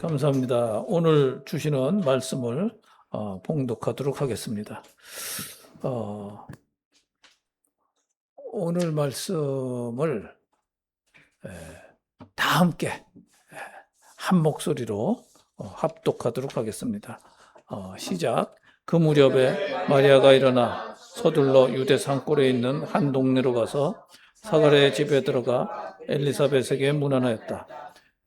감사합니다. 오늘 주시는 말씀을 봉독하도록 하겠습니다. 오늘 말씀을 다 함께 한 목소리로 합독하도록 하겠습니다. 시작. 그 무렵에 마리아가 일어나 서둘러 유대 산골에 있는 한 동네로 가서 사가랴의 집에 들어가 엘리사벳에게 문안하였다.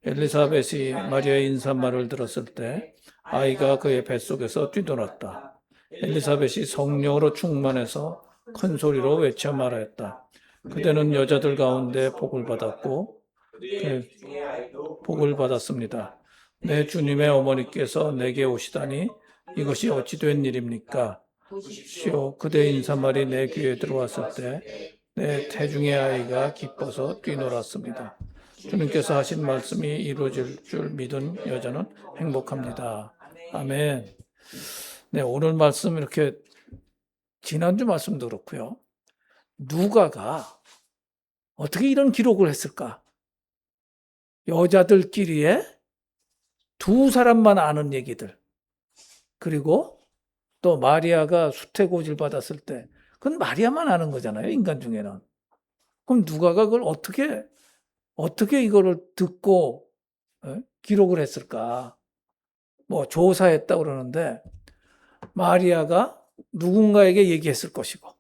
엘리사벳이 마리아의 인사말을 들었을 때 아이가 그의 뱃속에서 뛰놀았다. 엘리사벳이 성령으로 충만해서 큰 소리로 외쳐 말하였다. 그대는 여자들 가운데 복을 받았고 복을 받았습니다. 내 주님의 어머니께서 내게 오시다니 이것이 어찌 된 일입니까? 시오, 그대의 인사말이 내 귀에 들어왔을 때 내 태중의 아이가 기뻐서 뛰놀았습니다. 주님께서 하신 말씀이 이루어질 줄 믿은 여자는 행복합니다. 아멘. 네, 오늘 말씀 이렇게 지난주 말씀도 그렇고요. 누가가 어떻게 이런 기록을 했을까? 여자들끼리에 두 사람만 아는 얘기들. 그리고 또 마리아가 수태고지를 받았을 때 그건 마리아만 아는 거잖아요. 인간 중에는. 그럼 누가가 그걸 어떻게 이거를 듣고 기록을 했을까? 뭐 조사했다 그러는데 마리아가 누군가에게 얘기했을 것이고,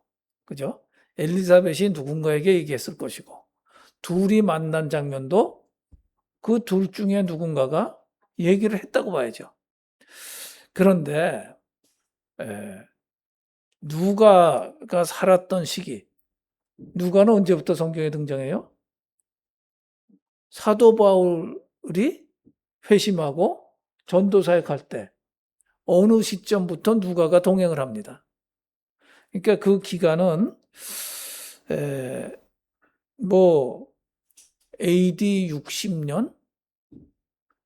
그죠? 엘리사벳이 누군가에게 얘기했을 것이고, 둘이 만난 장면도 그 둘 중에 누군가가 얘기를 했다고 봐야죠. 그런데 누가가 살았던 시기, 누가는 언제부터 성경에 등장해요? 사도 바울이 회심하고 전도사에 갈 때 어느 시점부터 누가가 동행을 합니다. 그러니까 그 기간은 뭐 AD 60년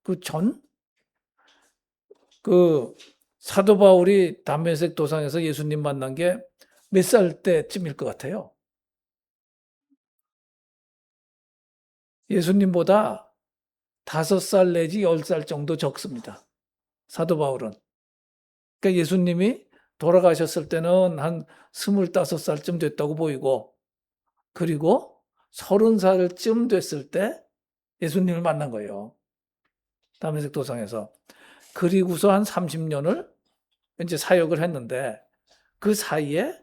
그 전 그 사도 바울이 담메색 도상에서 예수님 만난 게 몇 살 때쯤일 것 같아요. 예수님보다 5살 내지 10살 정도 적습니다. 사도 바울은. 그러니까 예수님이 돌아가셨을 때는 한 25살쯤 됐다고 보이고, 그리고 30살쯤 됐을 때 예수님을 만난 거예요. 담메색 도상에서. 그리고서 한 30년을 이제 사역을 했는데 그 사이에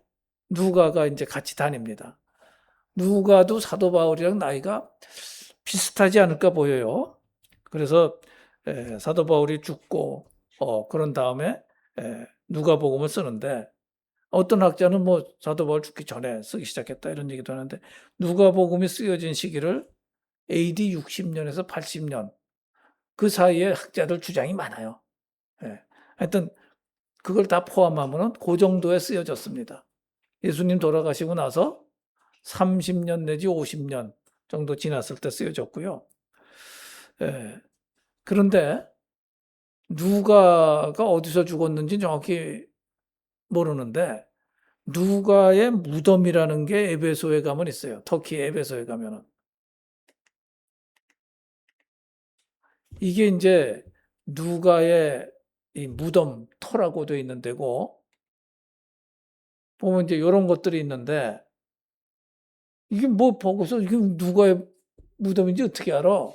누가가 이제 같이 다닙니다. 누가도 사도 바울이랑 나이가 비슷하지 않을까 보여요. 그래서 사도 바울이 죽고 그런 다음에 누가복음을 쓰는데 어떤 학자는 뭐 사도 바울 죽기 전에 쓰기 시작했다 이런 얘기도 하는데 누가복음이 쓰여진 시기를 AD 60년에서 80년 그 사이에 학자들 주장이 많아요. 하여튼 그걸 다 포함하면 그 정도에 쓰여졌습니다. 예수님 돌아가시고 나서 30년 내지 50년 정도 지났을 때 쓰여졌고요. 그런데 누가가 어디서 죽었는지 정확히 모르는데 누가의 무덤이라는 게 에베소에 가면 있어요. 터키 에베소에 가면은. 이게 이제 누가의 이 무덤 터라고 되어 있는 데고 보면 이제 이런 것들이 있는데 이게 뭐 보고서 이게 누가의 무덤인지 어떻게 알아?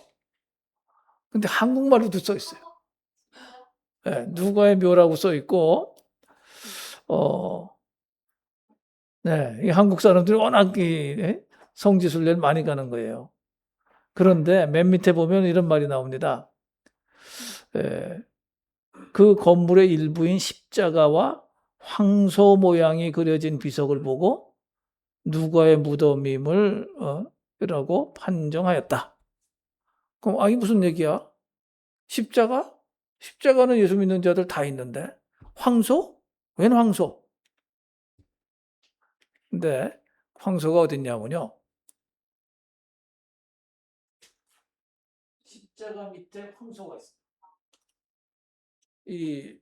근데 한국말로도 써 있어요. 누가의 묘라고 써 있고 네, 이 한국 사람들이 워낙 성지순례를 많이 가는 거예요. 그런데 맨 밑에 보면 이런 말이 나옵니다. 그 건물의 일부인 십자가와 황소 모양이 그려진 비석을 보고 누가의 무덤임을 라고 판정하였다. 그럼 이게 무슨 얘기야? 십자가? 십자가는 예수 믿는 자들 다 있는데 황소? 웬 황소? 근데 황소가 어딨냐면요. 십자가 밑에 황소가 있습니다. 이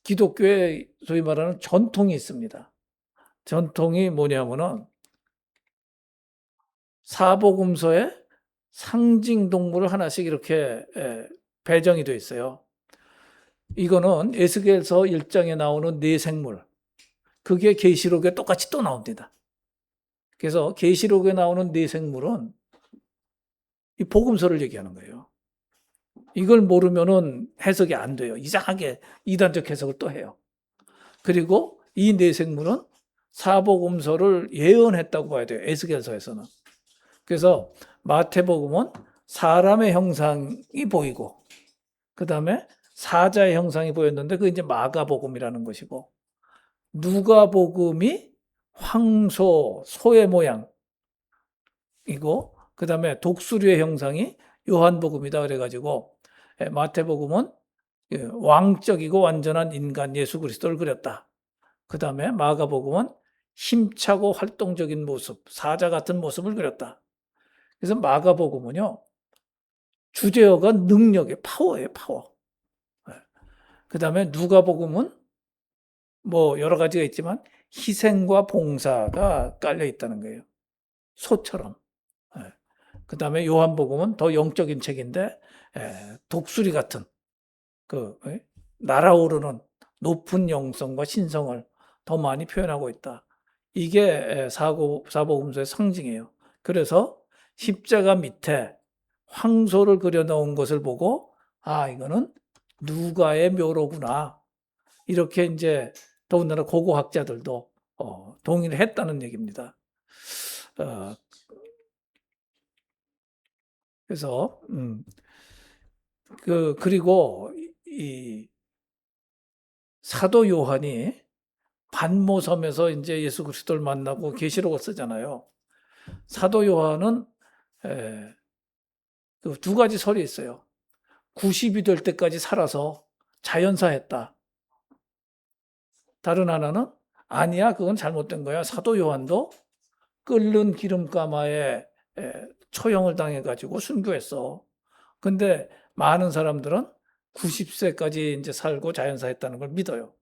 기독교에 소위 말하는 전통이 있습니다. 전통이 뭐냐면은 사복음서에 상징 동물을 하나씩 이렇게 배정이 되어 있어요. 이거는 에스겔서 1장에 나오는 네 생물, 그게 계시록에 똑같이 또 나옵니다. 그래서 계시록에 나오는 네 생물은 이 복음서를 얘기하는 거예요. 이걸 모르면은 해석이 안 돼요. 이상하게 이단적 해석을 또 해요. 그리고 이 네 생물은 사복음서를 예언했다고 봐야 돼요. 에스겔서에서는. 그래서 마태복음은 사람의 형상이 보이고, 그 다음에 사자의 형상이 보였는데 그게 이제 마가복음이라는 것이고, 누가복음이 황소, 소의 모양이고, 그 다음에 독수리의 형상이 요한복음이다 그래가지고, 마태복음은 왕적이고 완전한 인간 예수 그리스도를 그렸다. 그 다음에 마가복음은 힘차고 활동적인 모습, 사자 같은 모습을 그렸다. 그래서 마가복음은요, 주제어가 능력의 파워예요, 파워. 그 다음에 누가복음은 뭐 여러 가지가 있지만 희생과 봉사가 깔려 있다는 거예요. 소처럼. 그 다음에 요한복음은 더 영적인 책인데 독수리 같은 그 날아오르는 높은 영성과 신성을 더 많이 표현하고 있다. 이게 사복음서의 상징이에요. 그래서 십자가 밑에 황소를 그려놓은 것을 보고 아 이거는 누가의 묘로구나. 이렇게 이제 더군다나 고고학자들도 동의를 했다는 얘기입니다. 그래서 그리고 이 사도 요한이 반모섬에서 이제 예수 그리스도를 만나고 계시록을 쓰잖아요. 사도 요한은 두 가지 설이 있어요. 90이 될 때까지 살아서 자연사했다. 다른 하나는 아니야, 그건 잘못된 거야. 사도 요한도 끓는 기름가마에 처형을 당해가지고 순교했어. 근데 많은 사람들은 90세까지 이제 살고 자연사했다는 걸 믿어요.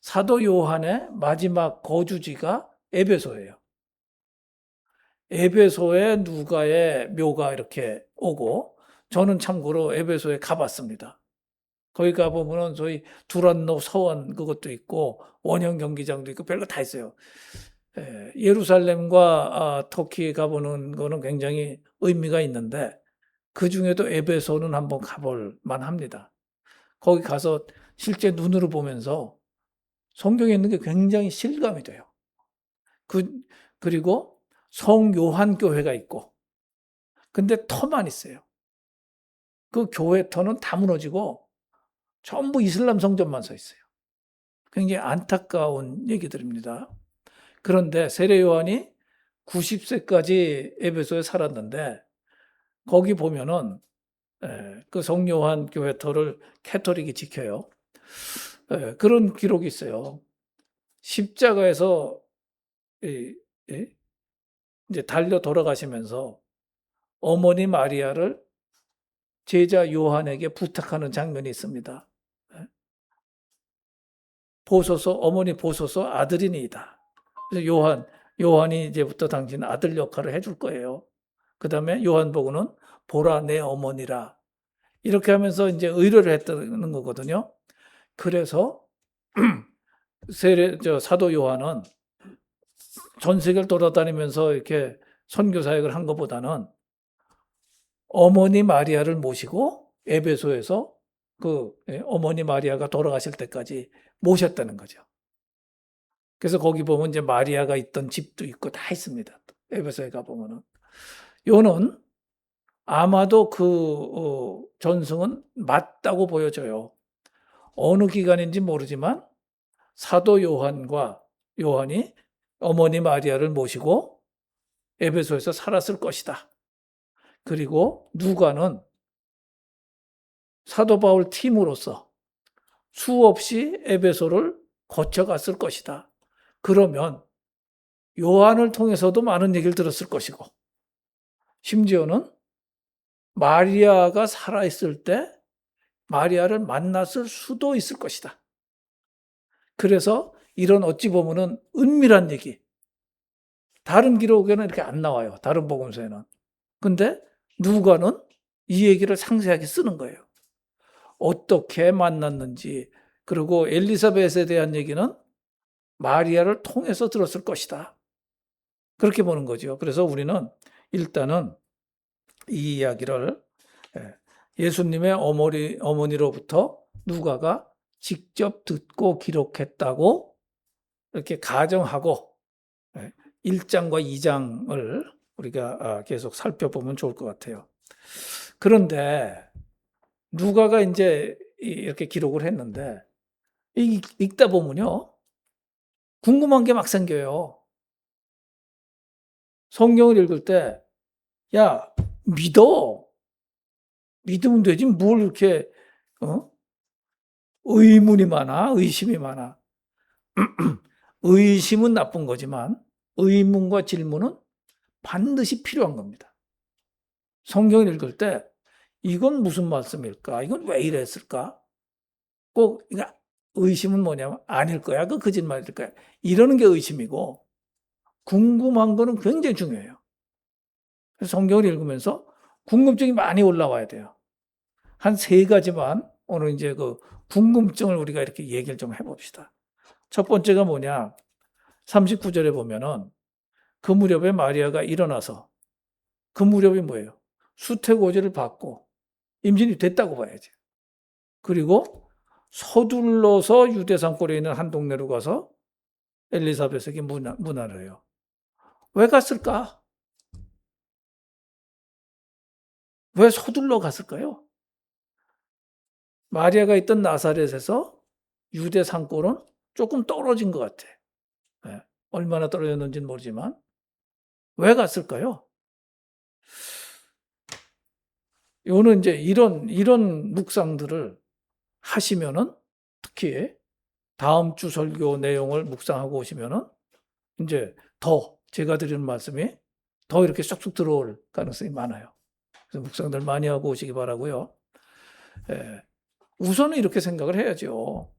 사도 요한의 마지막 거주지가 에베소예요. 에베소에 누가의 묘가 이렇게 오고, 저는 참고로 에베소에 가봤습니다. 거기 가보면은 저희 두란노 서원 그것도 있고, 원형 경기장도 있고, 별거 다 있어요. 예루살렘과 터키 가보는 거는 굉장히 의미가 있는데, 그 중에도 에베소는 한번 가볼 만합니다. 거기 가서 실제 눈으로 보면서 성경에 있는 게 굉장히 실감이 돼요. 그리고 성요한교회가 있고, 근데 터만 있어요. 그 교회 터는 다 무너지고 전부 이슬람 성전만 서 있어요. 굉장히 안타까운 얘기들입니다. 그런데 세례 요한이 90세까지 에베소에 살았는데 거기 보면은 그 성요한 교회 터를 캐토릭이 지켜요. 그런 기록이 있어요. 십자가에서 이제 달려 돌아가시면서 어머니 마리아를 제자 요한에게 부탁하는 장면이 있습니다. 보소서, 어머니 보소서, 아들이니이다. 그래서 요한이 이제부터 당신 아들 역할을 해줄 거예요. 그 다음에 요한복음은 보라 내 어머니라. 이렇게 하면서 이제 의뢰를 했다는 거거든요. 그래서 사도 요한은 전 세계를 돌아다니면서 이렇게 선교 사역을 한 것보다는 어머니 마리아를 모시고 에베소에서 어머니 마리아가 돌아가실 때까지 모셨다는 거죠. 그래서 거기 보면 이제 마리아가 있던 집도 있고 다 있습니다. 에베소에 가보면은. 요는 아마도 그 전승은 맞다고 보여져요. 어느 기간인지 모르지만 사도 요한이 어머니 마리아를 모시고 에베소에서 살았을 것이다. 그리고 누가는 사도 바울 팀으로서 수없이 에베소를 거쳐갔을 것이다. 그러면 요한을 통해서도 많은 얘기를 들었을 것이고, 심지어는 마리아가 살아있을 때 마리아를 만났을 수도 있을 것이다. 그래서 이런 어찌 보면은 은밀한 얘기, 다른 기록에는 이렇게 안 나와요. 다른 복음서에는. 근데 누가는 이 얘기를 상세하게 쓰는 거예요. 어떻게 만났는지, 그리고 엘리사벳에 대한 얘기는 마리아를 통해서 들었을 것이다. 그렇게 보는 거죠. 그래서 우리는 일단은 이 이야기를 예수님의 어머니로부터 누가가 직접 듣고 기록했다고 이렇게 가정하고 1장과 2장을 우리가 계속 살펴보면 좋을 것 같아요. 그런데 누가가 이제 이렇게 기록을 했는데 읽다 보면요, 궁금한 게 막 생겨요. 성경을 읽을 때, 야, 믿으면 되지 뭘 이렇게 의문이 많아, 의심이 많아. 의심은 나쁜 거지만 의문과 질문은 반드시 필요한 겁니다. 성경을 읽을 때 이건 무슨 말씀일까? 이건 왜 이랬을까? 꼭 의심은 뭐냐면 아닐 거야, 그 거짓말일 거야, 이러는 게 의심이고, 궁금한 거는 굉장히 중요해요. 그래서 성경을 읽으면서 궁금증이 많이 올라와야 돼요. 한 3가지만 오늘 이제 그 궁금증을 우리가 이렇게 얘기를 좀 해봅시다. 첫 번째가 뭐냐? 39절에 보면은 그 무렵에 마리아가 일어나서, 그 무렵이 뭐예요? 수태고지를 받고 임신이 됐다고 봐야지. 그리고 서둘러서 유대산골에 있는 한 동네로 가서 엘리사벳에게 문안을 해요. 왜 갔을까? 왜 서둘러 갔을까요? 마리아가 있던 나사렛에서 유대 산골은 조금 떨어진 것 같아. 얼마나 떨어졌는지는 모르지만 왜 갔을까요? 요는 이제 이런 묵상들을 하시면은, 특히 다음 주 설교 내용을 묵상하고 오시면은 이제 더 제가 드리는 말씀이 더 이렇게 쏙쏙 들어올 가능성이 많아요. 그래서 묵상들 많이 하고 오시기 바라고요. 우선은 이렇게 생각을 해야죠.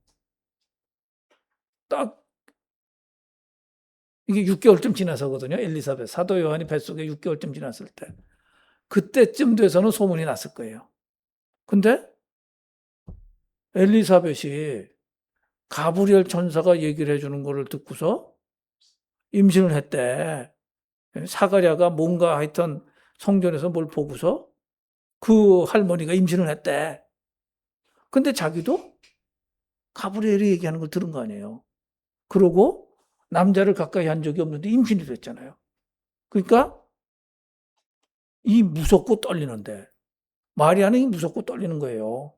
딱 이게 6개월쯤 지나서거든요. 엘리사벳 사도 요한이 뱃속에 6개월쯤 지났을 때, 그때쯤 돼서는 소문이 났을 거예요. 근데 엘리사벳이 가브리엘 천사가 얘기를 해주는 거를 듣고서 임신을 했대. 사가랴가 뭔가 하여튼 성전에서 뭘 보고서 그 할머니가 임신을 했대. 근데 자기도 가브리엘이 얘기하는 걸 들은 거 아니에요. 그러고 남자를 가까이 한 적이 없는데 임신이 됐잖아요. 그러니까 이 무섭고 떨리는데, 마리아는 이 무섭고 떨리는 거예요.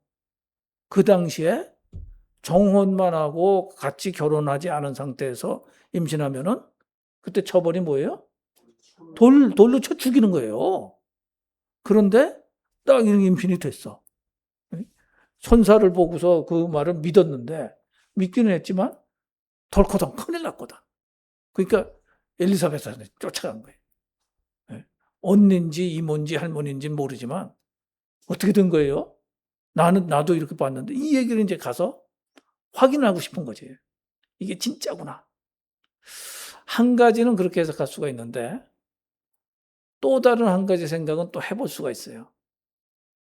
그 당시에 정혼만 하고 같이 결혼하지 않은 상태에서 임신하면은 그때 처벌이 뭐예요? 돌로 쳐 죽이는 거예요. 그런데 딱 임신이 됐어. 천사를 보고서 그 말을 믿었는데, 믿기는 했지만 덜커덩 큰일 났거든. 그러니까 엘리사벳한테 쫓아간 거예요. 언니인지 이모인지 할머니인지 모르지만 어떻게 된 거예요? 나도 이렇게 봤는데, 이 얘기를 이제 가서 확인하고 싶은 거지. 이게 진짜구나. 한 가지는 그렇게 해석할 수가 있는데, 또 다른 한 가지 생각은 또 해볼 수가 있어요.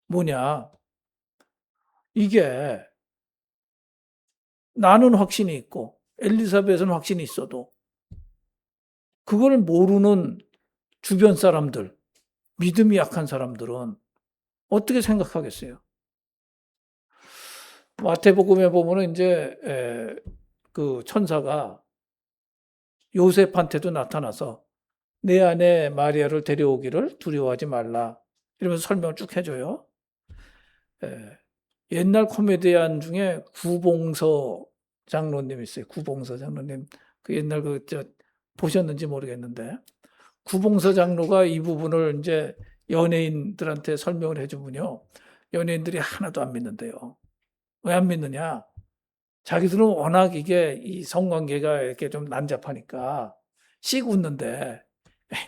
뭐냐? 이게 나는 확신이 있고 엘리사벳은 확신이 있어도 그걸 모르는 주변 사람들, 믿음이 약한 사람들은 어떻게 생각하겠어요? 마태복음에 보면은 이제 그 천사가 요셉한테도 나타나서 내 아내 마리아를 데려오기를 두려워하지 말라, 이러면서 설명을 쭉 해줘요. 옛날 코미디언 중에 구봉서 장로님 있어요. 구봉서 장로님. 그 옛날 보셨는지 모르겠는데, 구봉서 장로가 이 부분을 이제 연예인들한테 설명을 해주면요, 연예인들이 하나도 안 믿는데요. 왜 안 믿느냐? 자기들은 워낙 이게 이 성관계가 이렇게 좀 난잡하니까 씩 웃는데,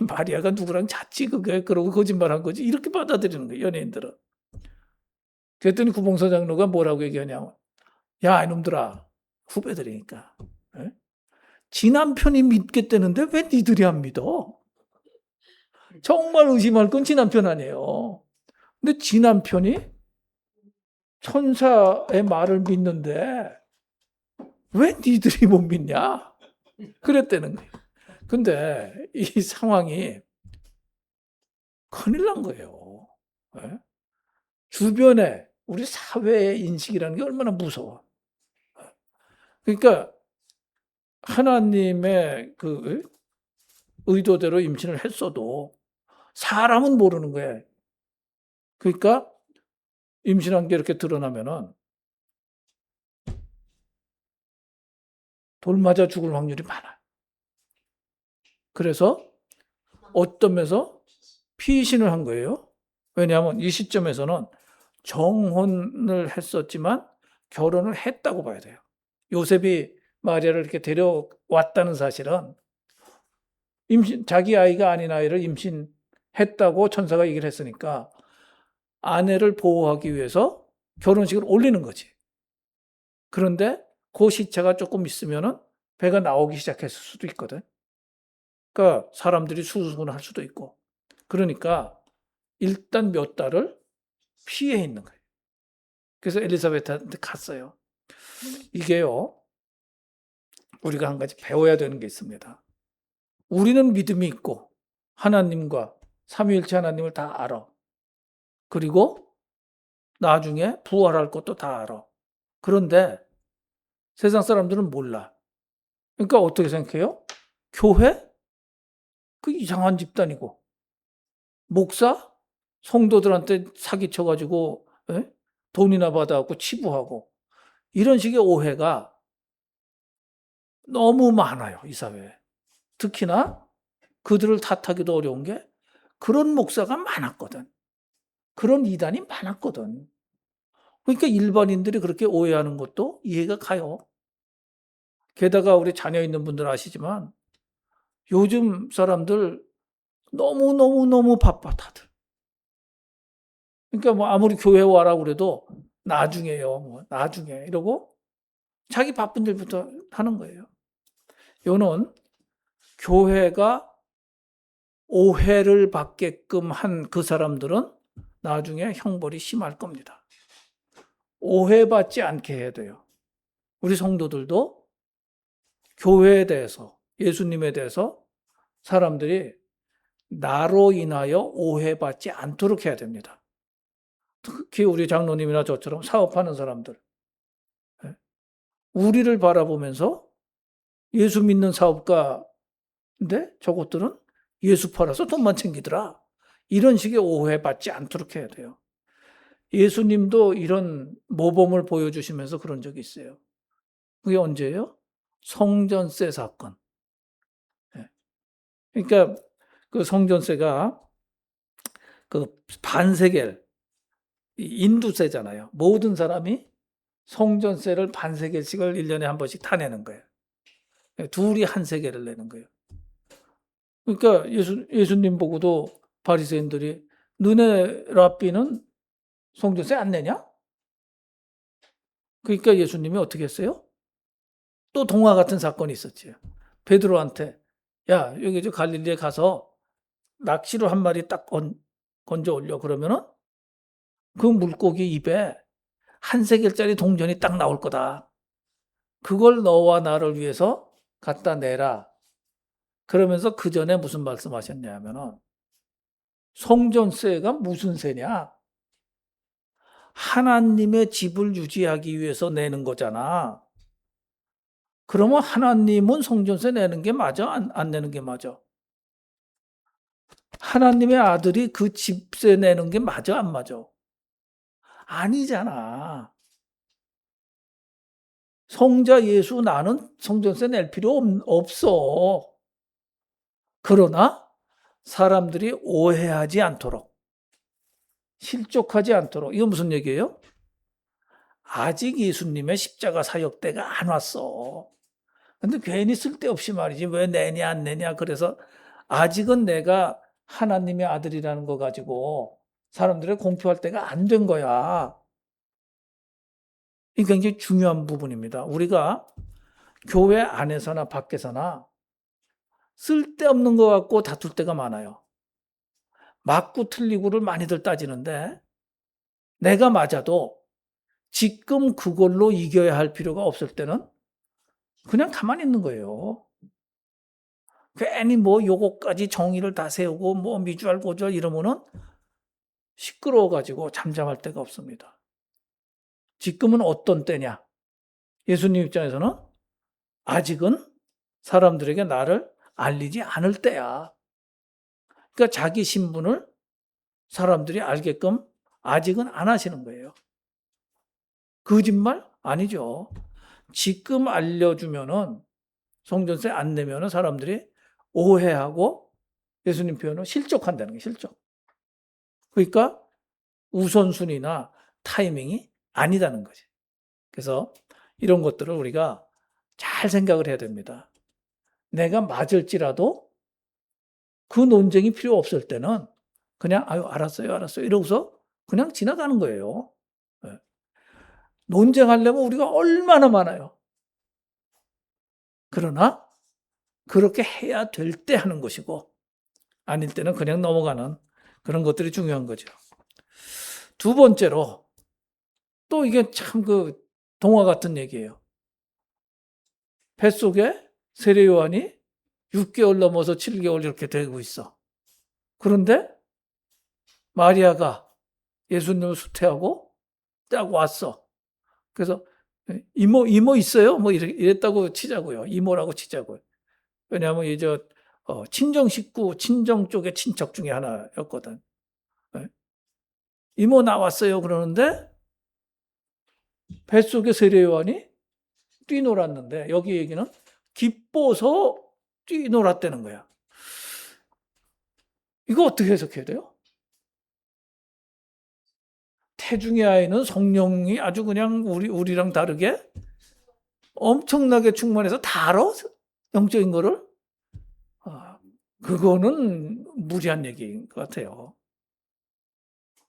마리아가 누구랑 잤지 그게, 그러고 거짓말한 거지, 이렇게 받아들이는 거예요, 연예인들은. 그랬더니 구봉서 장로가 뭐라고 얘기하냐면, 야 이놈들아, 후배들이니까, 지 남편이 믿겠다는데 왜 니들이 안 믿어? 정말 의심할 건 지 남편 아니에요. 근데 지 남편이 천사의 말을 믿는데 왜 니들이 못 믿냐? 그랬다는 거예요. 근데 이 상황이 큰일 난 거예요. 예? 주변에 우리 사회의 인식이라는 게 얼마나 무서워. 그러니까 하나님의 그 의도대로 임신을 했어도 사람은 모르는 거예요. 그러니까 임신한 게 이렇게 드러나면은 돌 맞아 죽을 확률이 많아. 그래서 어떤 면에서 피신을 한 거예요. 왜냐하면 이 시점에서는 정혼을 했었지만 결혼을 했다고 봐야 돼요. 요셉이 마리아를 이렇게 데려왔다는 사실은 자기 아이가 아닌 아이를 임신했다고 천사가 얘기를 했으니까 아내를 보호하기 위해서 결혼식을 올리는 거지. 그런데 그 시차가 조금 있으면은 배가 나오기 시작했을 수도 있거든. 그러니까 사람들이 수습을 할 수도 있고. 그러니까 일단 몇 달을 피해 있는 거예요. 그래서 엘리사베트한테 갔어요. 이게요, 우리가 한 가지 배워야 되는 게 있습니다. 우리는 믿음이 있고 하나님과 삼위일체 하나님을 다 알아. 그리고 나중에 부활할 것도 다 알아. 그런데 세상 사람들은 몰라. 그러니까 어떻게 생각해요? 교회? 그 이상한 집단이고, 목사? 성도들한테 사기쳐가지고 돈이나 받아갖고 치부하고, 이런 식의 오해가 너무 많아요, 이 사회에. 특히나 그들을 탓하기도 어려운 게 그런 목사가 많았거든. 그런 이단이 많았거든. 그러니까 일반인들이 그렇게 오해하는 것도 이해가 가요. 게다가 우리 자녀 있는 분들 아시지만 요즘 사람들 너무너무너무 바빠 다들. 그러니까 뭐 아무리 교회 와라 그래도 나중에요. 뭐 나중에 이러고 자기 바쁜 일부터 하는 거예요. 요는 교회가 오해를 받게끔 한 그 사람들은 나중에 형벌이 심할 겁니다. 오해받지 않게 해야 돼요. 우리 성도들도 교회에 대해서, 예수님에 대해서 사람들이 나로 인하여 오해받지 않도록 해야 됩니다. 특히 우리 장로님이나 저처럼 사업하는 사람들. 예. 우리를 바라보면서 예수 믿는 사업가인데 저것들은 예수 팔아서 돈만 챙기더라. 이런 식의 오해받지 않도록 해야 돼요. 예수님도 이런 모범을 보여주시면서 그런 적이 있어요. 그게 언제예요? 성전세 사건. 예. 그러니까 그 성전세가 그 반세겔, 인두세잖아요. 모든 사람이 성전세를 반세겔씩을 1년에 한 번씩 타내는 거예요. 둘이 한 세겔을 내는 거예요. 그러니까 예수님 보고도 바리새인들이 너네 랍비는 성전세 안 내냐? 그러니까 예수님이 어떻게 했어요? 또 동화 같은 사건이 있었지요. 베드로한테 야 여기 저 갈릴리에 가서 낚시로 한 마리 딱 건져 올려 그러면은 그 물고기 입에 한 세겔짜리 동전이 딱 나올 거다. 그걸 너와 나를 위해서 갖다 내라. 그러면서 그 전에 무슨 말씀하셨냐면은 성전세가 무슨 세냐? 하나님의 집을 유지하기 위해서 내는 거잖아. 그러면 하나님은 성전세 내는 게 맞아? 안 내는 게 맞아? 하나님의 아들이 그 집세 내는 게 맞아? 안 맞아? 아니잖아. 성자 예수 나는 성전세 낼 필요 없어. 그러나 사람들이 오해하지 않도록, 실족하지 않도록. 이건 무슨 얘기예요? 아직 예수님의 십자가 사역 때가 안 왔어. 근데 괜히 쓸데없이 말이지. 왜 내냐 안 내냐. 그래서 아직은 내가 하나님의 아들이라는 거 가지고 사람들을 공표할 때가 안 된 거야. 이게 굉장히 중요한 부분입니다. 우리가 교회 안에서나 밖에서나 쓸데없는 거 갖고 다툴 때가 많아요. 맞고 틀리고를 많이들 따지는데 내가 맞아도 지금 그걸로 이겨야 할 필요가 없을 때는 그냥 가만히 있는 거예요. 괜히 뭐 요거까지 정의를 다 세우고 뭐 미주알 고주알 이러면은 시끄러워가지고 잠잠할 데가 없습니다. 지금은 어떤 때냐? 예수님 입장에서는 아직은 사람들에게 나를 알리지 않을 때야. 그러니까 자기 신분을 사람들이 알게끔 아직은 안 하시는 거예요. 거짓말? 아니죠. 지금 알려주면은 성전세 안 내면은 사람들이 오해하고 예수님 표현은 실족한다는 게 실족. 그러니까 우선순위나 타이밍이 아니다는 거지. 그래서 이런 것들을 우리가 잘 생각을 해야 됩니다. 내가 맞을지라도 그 논쟁이 필요 없을 때는 그냥 아유 알았어요 알았어요 이러고서 그냥 지나가는 거예요. 예. 논쟁하려면 우리가 얼마나 많아요. 그러나 그렇게 해야 될 때 하는 것이고 아닐 때는 그냥 넘어가는 그런 것들이 중요한 거죠. 두 번째로 또 이게 참 그 동화 같은 얘기예요. 뱃속에 세례 요한이 6개월 넘어서 7개월 이렇게 되고 있어. 그런데 마리아가 예수님을 수태하고 딱 왔어. 그래서 이모 있어요? 뭐 이랬다고 치자고요. 이모라고 치자고요. 왜냐하면 이제 친정 식구, 친정 쪽의 친척 중에 하나였거든. 예. 이모 나왔어요. 그러는데 뱃속에 세례 요한이 뛰놀았는데 여기 얘기는 기뻐서 뛰놀았다는 거야. 이거 어떻게 해석해야 돼요? 태중의 아이는 성령이 아주 그냥 우리랑 다르게 엄청나게 충만해서 다 알아? 영적인 거를? 아, 그거는 무리한 얘기인 것 같아요.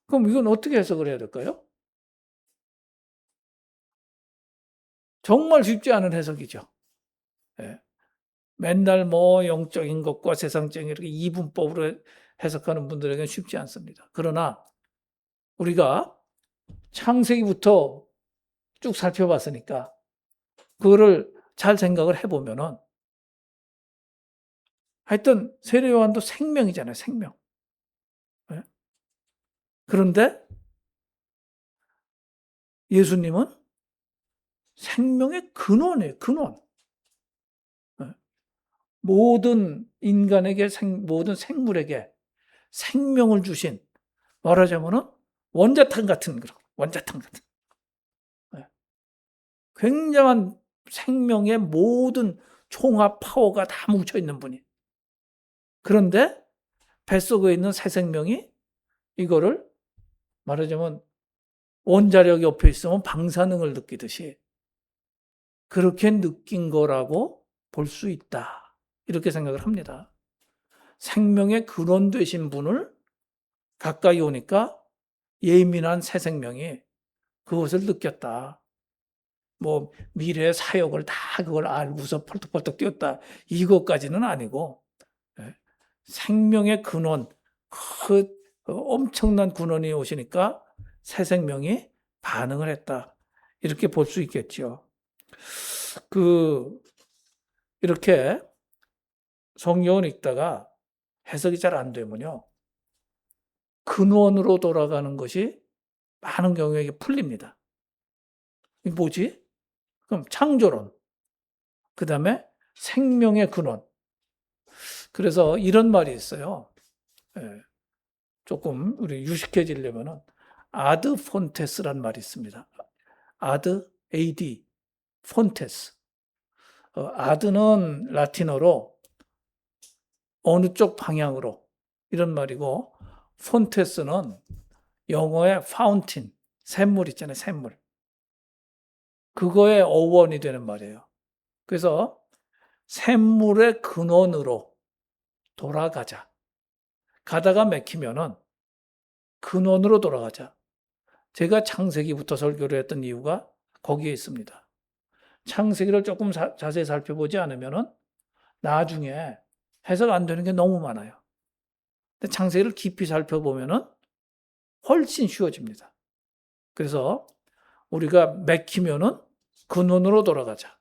그럼 이건 어떻게 해석을 해야 될까요? 정말 쉽지 않은 해석이죠. 예. 맨날 뭐 영적인 것과 세상적인 이렇게 이분법으로 해석하는 분들에게는 쉽지 않습니다. 그러나 우리가 창세기부터 쭉 살펴봤으니까 그거를 잘 생각을 해보면은 하여튼 세례 요한도 생명이잖아요. 생명. 예? 그런데 예수님은 생명의 근원이에요. 근원. 예? 모든 인간에게 모든 생물에게 생명을 주신 말하자면은 원자탄 같은 그런 원자탄 같은 예. 굉장한 생명의 모든 총합 파워가 다 뭉쳐 있는 분이. 그런데 뱃속에 있는 새 생명이 이거를 말하자면 원자력 옆에 있으면 방사능을 느끼듯이 그렇게 느낀 거라고 볼 수 있다. 이렇게 생각을 합니다. 생명의 근원 되신 분을 가까이 오니까 예민한 새 생명이 그것을 느꼈다. 뭐 미래의 사역을 다 그걸 알고서 펄떡펄떡 뛰었다. 이것까지는 아니고 예. 생명의 근원, 그 엄청난 근원이 오시니까 새 생명이 반응을 했다. 이렇게 볼 수 있겠죠. 이렇게 성경을 읽다가 해석이 잘 안 되면요. 근원으로 돌아가는 것이 많은 경우에 이게 풀립니다. 이게 뭐지? 그럼 창조론, 그 다음에 생명의 근원. 그래서 이런 말이 있어요. 예, 조금 우리 유식해지려면은 아드 폰테스란 말이 있습니다. 아드, AD, 폰테스. 아드는 라틴어로 어느 쪽 방향으로 이런 말이고 폰테스는 영어의 파운틴, 샘물 있잖아요. 샘물. 그거의 어원이 되는 말이에요. 그래서 샘물의 근원으로 돌아가자. 가다가 막히면은 근원으로 돌아가자. 제가 창세기부터 설교를 했던 이유가 거기에 있습니다. 창세기를 조금 자세히 살펴보지 않으면은 나중에 해석 안 되는 게 너무 많아요. 근데 창세기를 깊이 살펴보면은 훨씬 쉬워집니다. 그래서 우리가 맥히면은 근원으로 돌아가자.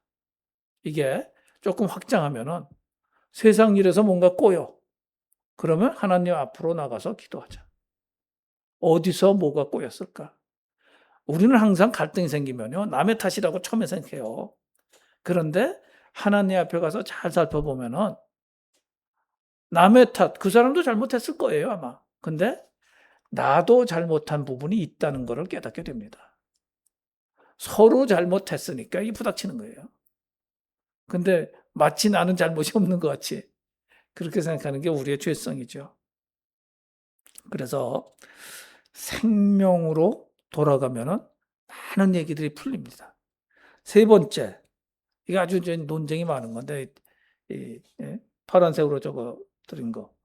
이게 조금 확장하면은 세상 일에서 뭔가 꼬여. 그러면 하나님 앞으로 나가서 기도하자. 어디서 뭐가 꼬였을까? 우리는 항상 갈등이 생기면요. 남의 탓이라고 처음에 생각해요. 그런데 하나님 앞에 가서 잘 살펴보면은 남의 탓, 그 사람도 잘못했을 거예요, 아마. 근데 나도 잘못한 부분이 있다는 것을 깨닫게 됩니다. 서로 잘못했으니까 이 부닥치는 거예요. 근데 마치 나는 잘못이 없는 것 같이 그렇게 생각하는 게 우리의 죄성이죠. 그래서 생명으로 돌아가면은 많은 얘기들이 풀립니다. 세 번째, 이게 아주 논쟁이 많은 건데, 파란색으로 적어 드린 거.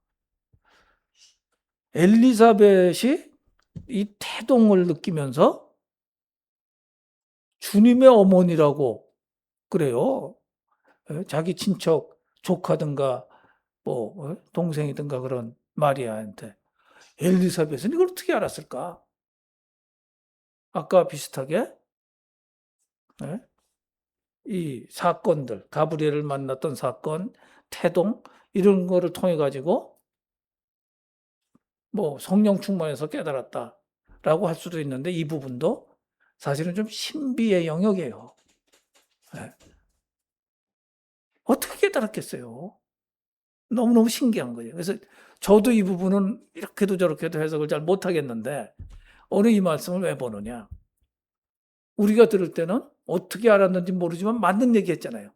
엘리사벳이 이 태동을 느끼면서 주님의 어머니라고 그래요. 자기 친척, 조카든가, 뭐, 동생이든가 그런 마리아한테. 엘리사벳은 이걸 어떻게 알았을까? 아까 비슷하게, 이 사건들, 가브리엘을 만났던 사건, 태동, 이런 거를 통해 가지고 뭐 성령 충만해서 깨달았다라고 할 수도 있는데 이 부분도 사실은 좀 신비의 영역이에요. 네. 어떻게 깨달았겠어요? 너무너무 신기한 거예요. 그래서 저도 이 부분은 이렇게도 저렇게도 해석을 잘 못하겠는데 오늘 이 말씀을 왜 보느냐. 우리가 들을 때는 어떻게 알았는지 모르지만 맞는 얘기 했잖아요.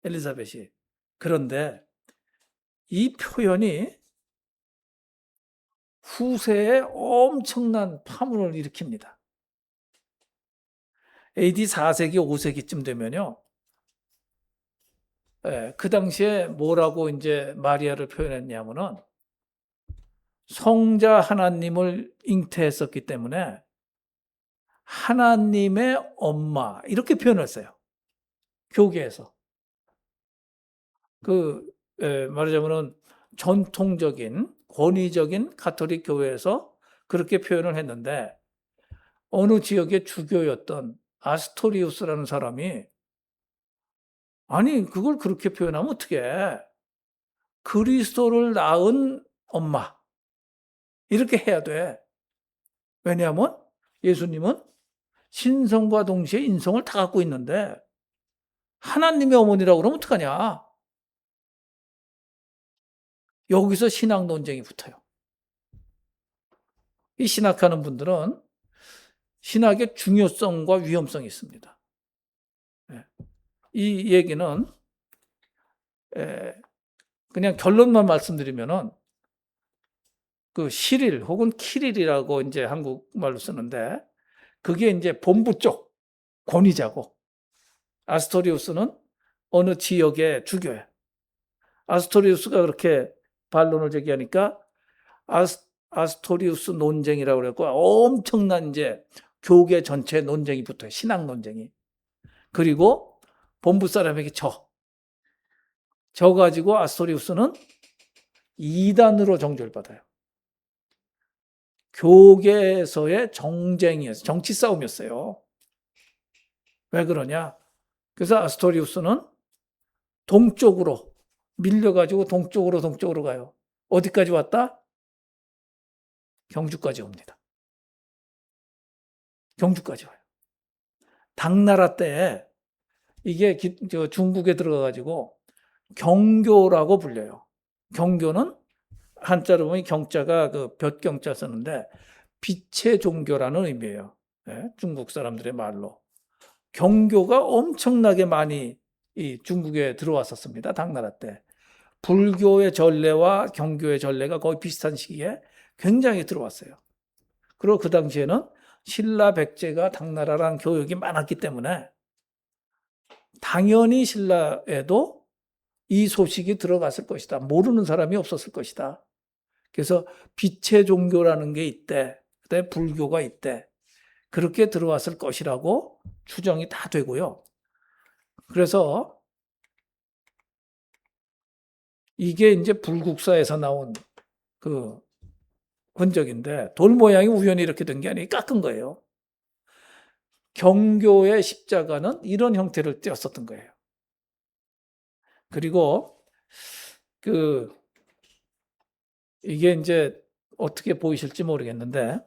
엘리사벳이. 그런데 이 표현이 후세에 엄청난 파문을 일으킵니다. AD 4세기, 5세기쯤 되면요. 그 당시에 뭐라고 이제 마리아를 표현했냐면은 성자 하나님을 잉태했었기 때문에 하나님의 엄마 이렇게 표현했어요. 교계에서. 말하자면은 전통적인 권위적인 가톨릭 교회에서 그렇게 표현을 했는데 어느 지역의 주교였던 아스토리우스라는 사람이 아니 그걸 그렇게 표현하면 어떻게 해? 그리스도를 낳은 엄마 이렇게 해야 돼. 왜냐하면 예수님은 신성과 동시에 인성을 다 갖고 있는데 하나님의 어머니라고 그러면 어떡하냐? 여기서 신학 논쟁이 붙어요. 이 신학하는 분들은 신학의 중요성과 위험성이 있습니다. 이 얘기는 그냥 결론만 말씀드리면은 그 시릴 혹은 키릴이라고 이제 한국말로 쓰는데 그게 이제 본부 쪽 권위자고 아스토리우스는 어느 지역의 주교야. 아스토리우스가 그렇게 반론을 제기하니까 아스토리우스 논쟁이라고 그랬고 엄청난 이제 교계 전체 논쟁이 붙어요. 신학 논쟁이. 그리고 본부 사람에게 져 가지고 아스토리우스는 이단으로 정죄를 받아요. 교계에서의 정쟁이었어요. 정치 싸움이었어요. 왜 그러냐? 그래서 아스토리우스는 동쪽으로 밀려가지고 동쪽으로 가요. 어디까지 왔다? 경주까지 옵니다. 경주까지 와요. 당나라 때 이게 중국에 들어가가지고 경교라고 불려요. 경교는 한자로 보면 경자가 그 볕경자 쓰는데 빛의 종교라는 의미예요. 중국 사람들의 말로. 경교가 엄청나게 많이 이 중국에 들어왔었습니다. 당나라 때. 불교의 전례와 경교의 전례가 거의 비슷한 시기에 굉장히 들어왔어요. 그리고 그 당시에는 신라 백제가 당나라랑 교역이 많았기 때문에 당연히 신라에도 이 소식이 들어갔을 것이다. 모르는 사람이 없었을 것이다. 그래서 빛의 종교라는 게 있대. 그다음에 불교가 있대. 그렇게 들어왔을 것이라고 추정이 다 되고요. 그래서 이게 이제 불국사에서 나온 그 흔적인데 돌 모양이 우연히 이렇게 된 게 아니고 깎은 거예요. 경교의 십자가는 이런 형태를 띄었었던 거예요. 그리고 이게 이제 어떻게 보이실지 모르겠는데,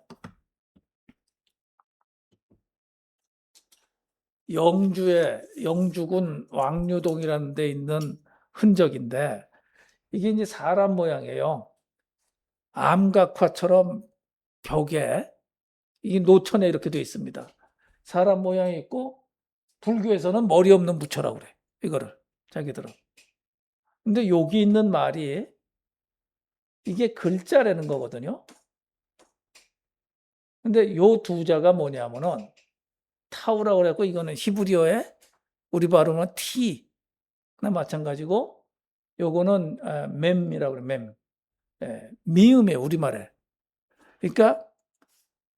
영주군 왕류동이라는 데 있는 흔적인데, 이게 이제 사람 모양이에요. 암각화처럼 벽에, 이 노천에 이렇게 되어 있습니다. 사람 모양이 있고, 불교에서는 머리 없는 부처라고 그래. 이거를, 자기들은. 근데 여기 있는 말이, 이게 글자라는 거거든요. 근데 요 두 자가 뭐냐면은, 타우라고 그랬고, 이거는 히브리어에 우리 발음은 T나 마찬가지고, 요거는 mem이라고 그래, mem. 미음이에요, 우리말에. 그러니까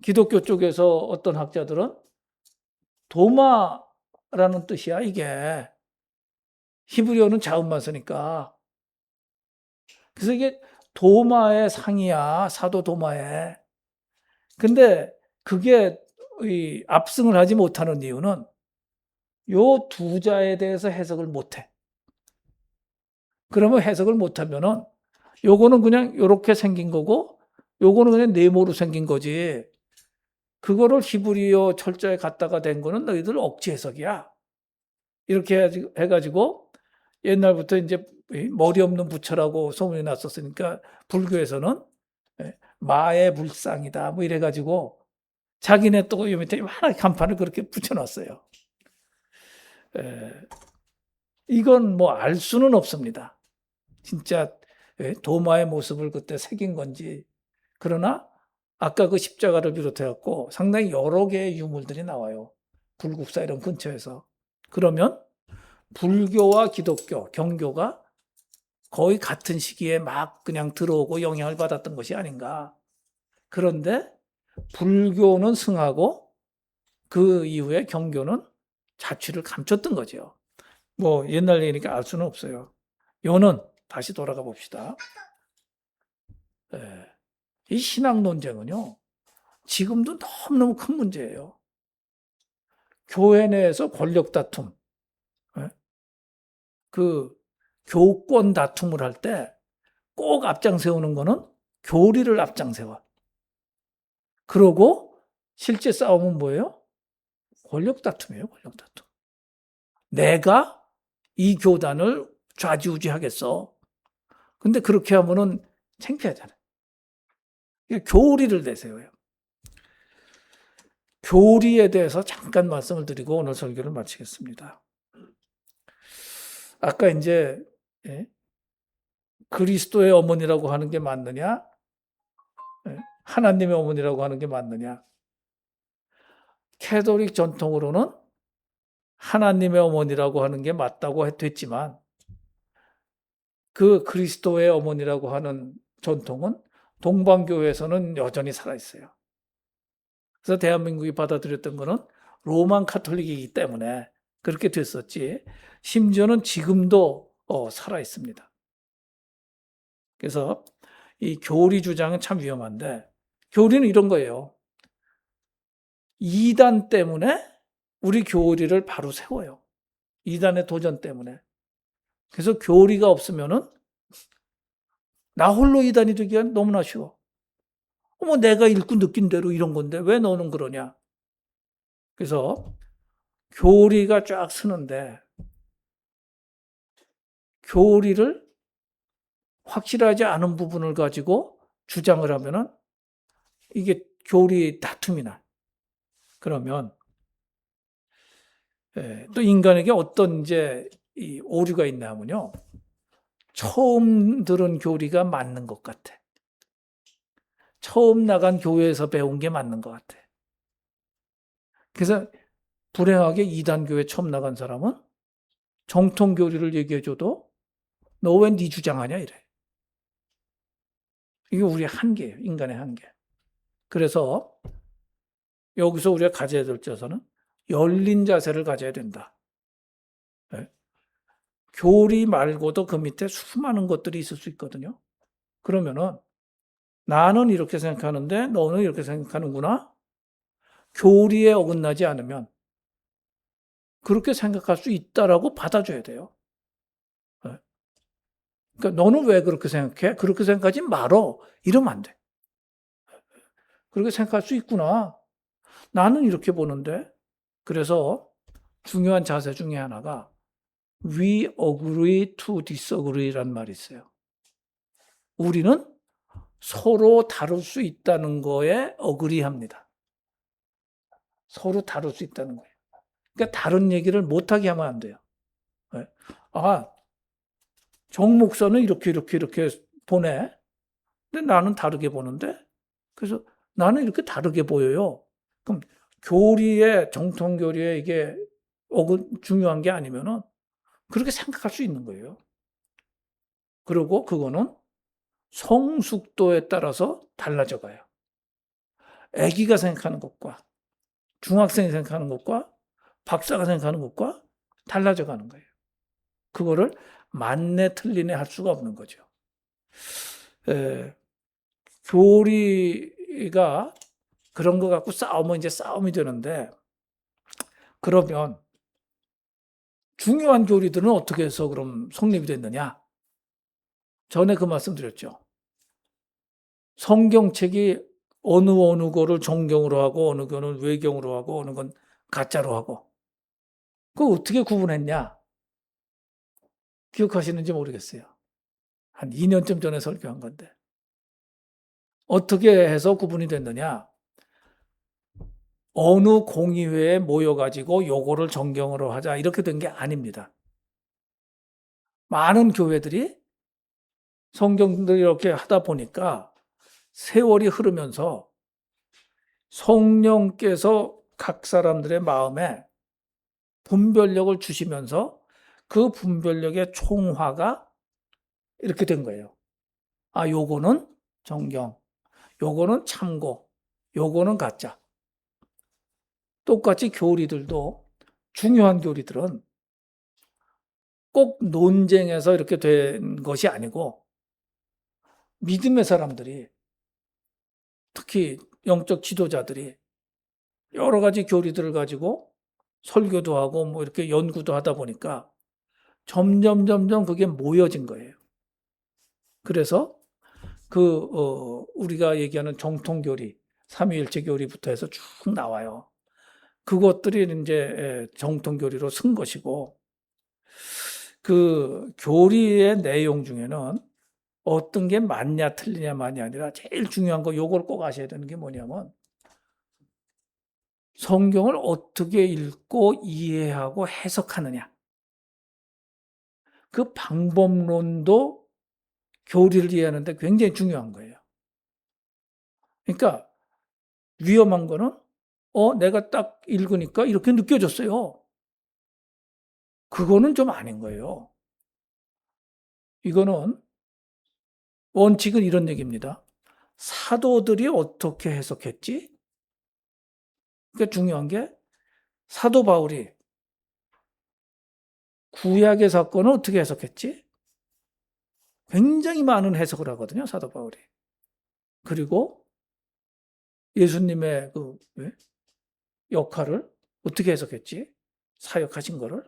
기독교 쪽에서 어떤 학자들은 도마라는 뜻이야, 이게. 히브리어는 자음만 쓰니까. 그래서 이게 도마의 상이야, 사도 도마에. 근데 그게 압승을 하지 못하는 이유는 요 두 자에 대해서 해석을 못해. 그러면 해석을 못하면은 요거는 그냥 요렇게 생긴 거고 요거는 그냥 네모로 생긴 거지. 그거를 히브리어 철자에 갖다가 된 거는 너희들 억지 해석이야. 이렇게 해가지고 옛날부터 이제 머리 없는 부처라고 소문이 났었으니까 불교에서는 마의 불상이다 뭐 이래가지고 자기네 또 요 밑에 하나 간판을 그렇게 붙여놨어요. 이건 뭐 알 수는 없습니다. 진짜 도마의 모습을 그때 새긴 건지. 그러나 아까 그 십자가를 비롯해갖고 상당히 여러 개의 유물들이 나와요. 불국사 이런 근처에서. 그러면 불교와 기독교, 경교가 거의 같은 시기에 막 그냥 들어오고 영향을 받았던 것이 아닌가. 그런데 불교는 승하고 그 이후에 경교는 자취를 감췄던 거죠. 뭐 옛날 얘기니까 알 수는 없어요. 요는 다시 돌아가 봅시다. 이 신학 논쟁은요, 지금도 너무너무 큰 문제예요. 교회 내에서 권력 다툼, 그 교권 다툼을 할 때 꼭 앞장세우는 거는 교리를 앞장세워. 그러고 실제 싸움은 뭐예요? 권력 다툼이에요, 권력 다툼. 내가 이 교단을 좌지우지하겠어. 근데 그렇게 하면은 창피하잖아요. 교리를 내세워요. 교리에 대해서 잠깐 말씀을 드리고 오늘 설교를 마치겠습니다. 아까 이제 그리스도의 어머니라고 하는 게 맞느냐? 하나님의 어머니라고 하는 게 맞느냐? 캐톨릭 전통으로는 하나님의 어머니라고 하는 게 맞다고 됐지만 그 그리스도의 어머니라고 하는 전통은 동방교회에서는 여전히 살아있어요. 그래서 대한민국이 받아들였던 거는 로만 카톨릭이기 때문에 그렇게 됐었지. 심지어는 지금도 살아있습니다. 그래서 이 교리 주장은 참 위험한데 교리는 이런 거예요. 이단 때문에 우리 교리를 바로 세워요. 이단의 도전 때문에. 그래서 교리가 없으면은 나 홀로 이단이 되기엔 너무나 쉬워. 내가 읽고 느낀 대로 이런 건데 왜 너는 그러냐. 그래서 교리가 쫙 쓰는데 교리를 확실하지 않은 부분을 가지고 주장을 하면은 이게 교리 다툼이 나. 그러면 또 인간에게 어떤 이제 이 오류가 있나 하면요. 처음 들은 교리가 맞는 것 같아. 처음 나간 교회에서 배운 게 맞는 것 같아. 그래서 불행하게 이단교회 처음 나간 사람은 정통 교리를 얘기해줘도 너 왜 네 주장하냐 이래. 이게 우리의 한계예요. 인간의 한계. 그래서 여기서 우리가 가져야 될 것은 열린 자세를 가져야 된다. 교리 말고도 그 밑에 수많은 것들이 있을 수 있거든요. 그러면은 나는 이렇게 생각하는데 너는 이렇게 생각하는구나. 교리에 어긋나지 않으면 그렇게 생각할 수 있다라고 받아줘야 돼요. 예. 그러니까 "너는 왜 그렇게 생각해? 그렇게 생각하지 말어." 이러면 안 돼. "그렇게 생각할 수 있구나. 나는 이렇게 보는데." 그래서 중요한 자세 중에 하나가 "We agree to disagree라는 말이 있어요. 우리는 서로 다룰 수 있다는 거에 agree합니다. 서로 다룰 수 있다는 거예요. 그러니까 다른 얘기를 못하게 하면 안 돼요. 예. "아, 정 목사는 이렇게 보네. 근데 나는 다르게 보는데?" 그래서 "나는 이렇게 다르게 보여요." 그럼 교리에 정통 교리에 이게 중요한 게 아니면은 그렇게 생각할 수 있는 거예요. 그리고 그거는 성숙도에 따라서 달라져 가요. 아기가 생각하는 것과 중학생이 생각하는 것과 박사가 생각하는 것과 달라져 가는 거예요. 그거를 맞네 틀리네 할 수가 없는 거죠. 에, 교리가 그런 거 갖고 싸우면 이제 싸움이 되는데, 그러면 중요한 교리들은 어떻게 해서 그럼 성립이 됐느냐? 전에 그 말씀 드렸죠. 성경책이 어느 거를 정경으로 하고 어느 거는 외경으로 하고 어느 건 가짜로 하고, 그거 어떻게 구분했냐? 기억하시는지 모르겠어요. 한 2년쯤 전에 설교한 건데. 어떻게 해서 구분이 됐느냐? 어느 공의회에 모여가지고 요거를 정경으로 하자 이렇게 된 게 아닙니다. 많은 교회들이 성경들이 이렇게 하다 보니까 세월이 흐르면서 성령께서 각 사람들의 마음에 분별력을 주시면서 그 분별력의 총화가 이렇게 된 거예요. 아, 요거는 정경, 요거는 참고, 요거는 가짜. 똑같이 교리들도 중요한 교리들은 꼭 논쟁에서 이렇게 된 것이 아니고 믿음의 사람들이, 특히 영적 지도자들이 여러 가지 교리들을 가지고 설교도 하고 뭐 이렇게 연구도 하다 보니까 점점 그게 모여진 거예요. 그래서 우리가 얘기하는 정통교리, 삼위일체 교리부터 해서 쭉 나와요. 그것들이 이제 정통교리로 쓴 것이고, 그 교리의 내용 중에는 어떤 게 맞냐 틀리냐만이 아니라 제일 중요한 거, 요걸 꼭 아셔야 되는 게 뭐냐면 성경을 어떻게 읽고 이해하고 해석하느냐. 그 방법론도 교리를 이해하는데 굉장히 중요한 거예요. 그러니까 위험한 거는 내가 딱 읽으니까 이렇게 느껴졌어요. 그거는 좀 아닌 거예요. 이거는 원칙은 이런 얘기입니다. 사도들이 어떻게 해석했지? 그러니까 중요한 게 사도 바울이 구약의 사건을 어떻게 해석했지? 굉장히 많은 해석을 하거든요, 사도 바울이. 그리고 예수님의 그 역할을 어떻게 해석했지? 사역하신 거를.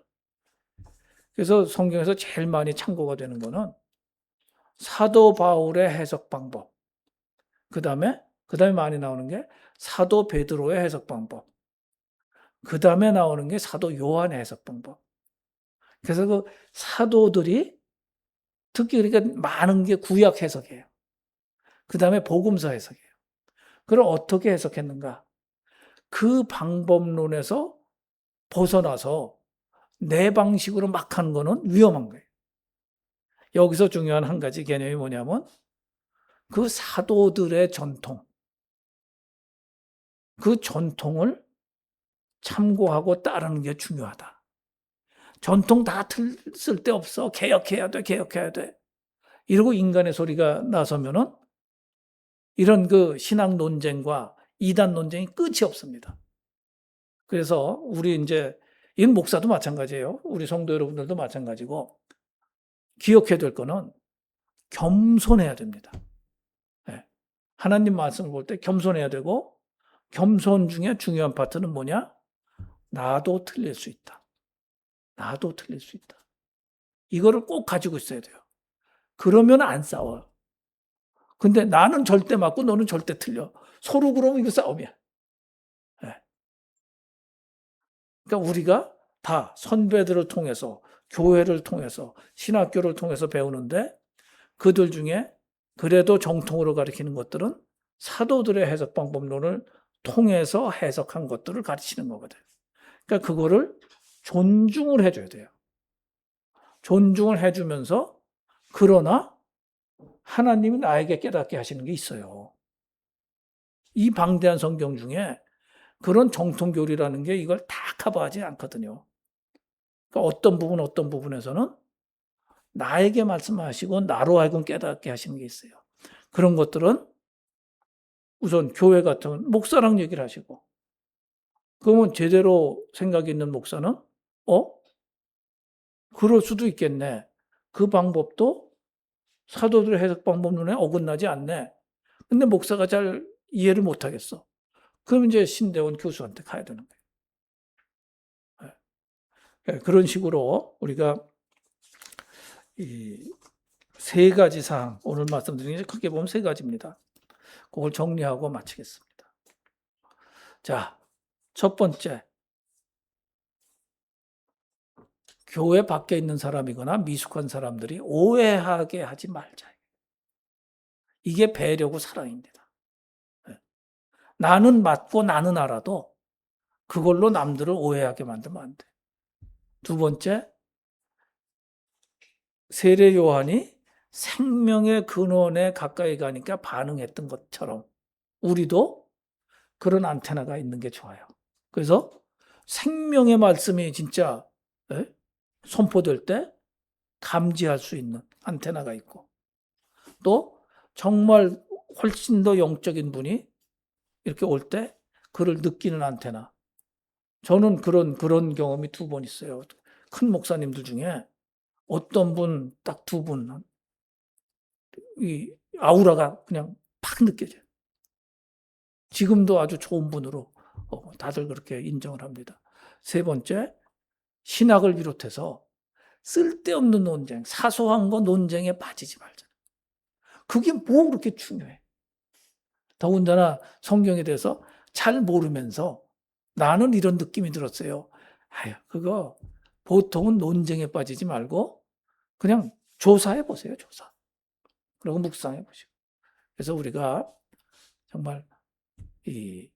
그래서 성경에서 제일 많이 참고가 되는 거는 사도 바울의 해석 방법. 그다음에 많이 나오는 게 사도 베드로의 해석 방법. 그다음에 나오는 게 사도 요한의 해석 방법. 그래서 그 사도들이 특히 그러니까 많은 게 구약 해석이에요. 그다음에 복음서 해석이에요. 그걸 어떻게 해석했는가? 그 방법론에서 벗어나서 내 방식으로 막 하는 거는 위험한 거예요. 여기서 중요한 한 가지 개념이 뭐냐면 그 사도들의 전통, 그 전통을 참고하고 따르는 게 중요하다. 전통 다 쓸데없어. 개혁해야 돼, 개혁해야 돼. 이러고 인간의 소리가 나서면은 이런 그 신학 논쟁과 이단 논쟁이 끝이 없습니다. 그래서 우리 이제 이 목사도 마찬가지예요. 우리 성도 여러분들도 마찬가지고 기억해야 될 거는 겸손해야 됩니다. 네. 하나님 말씀을 볼 때 겸손해야 되고 겸손 중에 중요한 파트는 뭐냐? 나도 틀릴 수 있다. 나도 틀릴 수 있다. 이거를 꼭 가지고 있어야 돼요. 그러면 안 싸워요. 근데 나는 절대 맞고 너는 절대 틀려. 서로 그러면 이거 싸움이야. 네. 그러니까 우리가 다 선배들을 통해서, 교회를 통해서, 신학교를 통해서 배우는데 그들 중에 그래도 정통으로 가르치는 것들은 사도들의 해석 방법론을 통해서 해석한 것들을 가르치는 거거든. 그러니까 그거를 존중을 해줘야 돼요. 존중을 해주면서 그러나 하나님이 나에게 깨닫게 하시는 게 있어요. 이 방대한 성경 중에 그런 정통교리라는 게 이걸 다 커버하지 않거든요. 그러니까 어떤 부분에서는 나에게 말씀하시고 나로 하여금 깨닫게 하시는 게 있어요. 그런 것들은 우선 교회 같은 목사랑 얘기를 하시고, 그러면 제대로 생각이 있는 목사는 그럴 수도 있겠네. 그 방법도 사도들의 해석 방법론에 어긋나지 않네. 근데 목사가 잘 이해를 못 하겠어. 그럼 이제 신대원 교수한테 가야 되는 거예요. 네. 그런 식으로 우리가 이 세 가지 사항, 오늘 말씀드린 게 크게 보면 세 가지입니다. 그걸 정리하고 마치겠습니다. 자, 첫 번째. 교회 밖에 있는 사람이거나 미숙한 사람들이 오해하게 하지 말자. 이게 배려고 사랑입니다. 나는 맞고 나는 알아도 그걸로 남들을 오해하게 만들면 안 돼. 두 번째, 세례 요한이 생명의 근원에 가까이 가니까 반응했던 것처럼 우리도 그런 안테나가 있는 게 좋아요. 그래서 생명의 말씀이 진짜 선포될 때 감지할 수 있는 안테나가 있고, 또 정말 훨씬 더 영적인 분이 이렇게 올 때 그를 느끼는 안테나. 저는 그런 경험이 2번 있어요. 큰 목사님들 중에 어떤 분, 딱 2분, 이 아우라가 그냥 팍 느껴져요. 지금도 아주 좋은 분으로 다들 그렇게 인정을 합니다. 세 번째, 신학을 비롯해서 쓸데없는 논쟁, 사소한 거 논쟁에 빠지지 말자. 그게 뭐 그렇게 중요해. 더군다나 성경에 대해서 잘 모르면서 나는 이런 느낌이 들었어요. 그거 보통은 논쟁에 빠지지 말고 그냥 조사해 보세요, 조사. 그리고 묵상해 보시고. 그래서 우리가 정말 이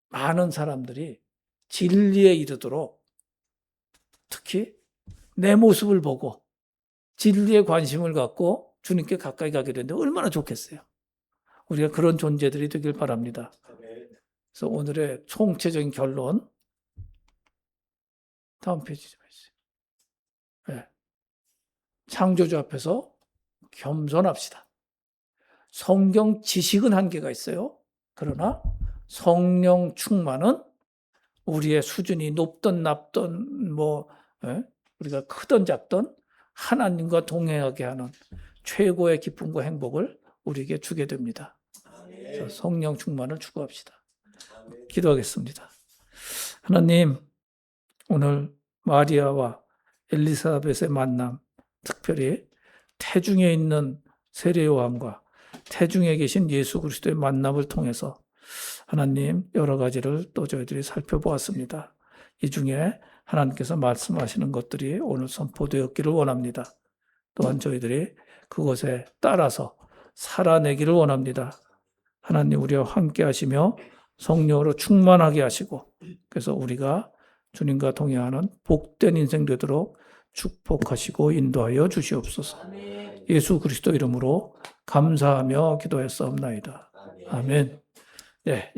많은 사람들이 진리에 이르도록 특히 내 모습을 보고 진리에 관심을 갖고 주님께 가까이 가게 되는데 얼마나 좋겠어요. 우리가 그런 존재들이 되길 바랍니다. 그래서 오늘의 총체적인 결론, 다음 페이지 좀 해주세요. 네. 창조주 앞에서 겸손합시다. 성경 지식은 한계가 있어요. 그러나 성령 충만은 우리의 수준이 높든 낮든 우리가 크든 작든 하나님과 동행하게 하는 최고의 기쁨과 행복을 우리에게 주게 됩니다. 그래서 성령 충만을 추구합시다. 기도하겠습니다. 하나님, 오늘 마리아와 엘리사벳의 만남, 특별히 태중에 있는 세례 요한과 태중에 계신 예수 그리스도의 만남을 통해서 하나님 여러 가지를 또 저희들이 살펴보았습니다. 이 중에 하나님께서 말씀하시는 것들이 오늘 선포되었기를 원합니다. 또한 저희들이 그것에 따라서 살아내기를 원합니다. 하나님 우리와 함께 하시며 성령으로 충만하게 하시고, 그래서 우리가 주님과 동행하는 복된 인생 되도록 축복하시고 인도하여 주시옵소서. 예수 그리스도 이름으로 감사하며 기도했사옵나이다. 아멘. 네.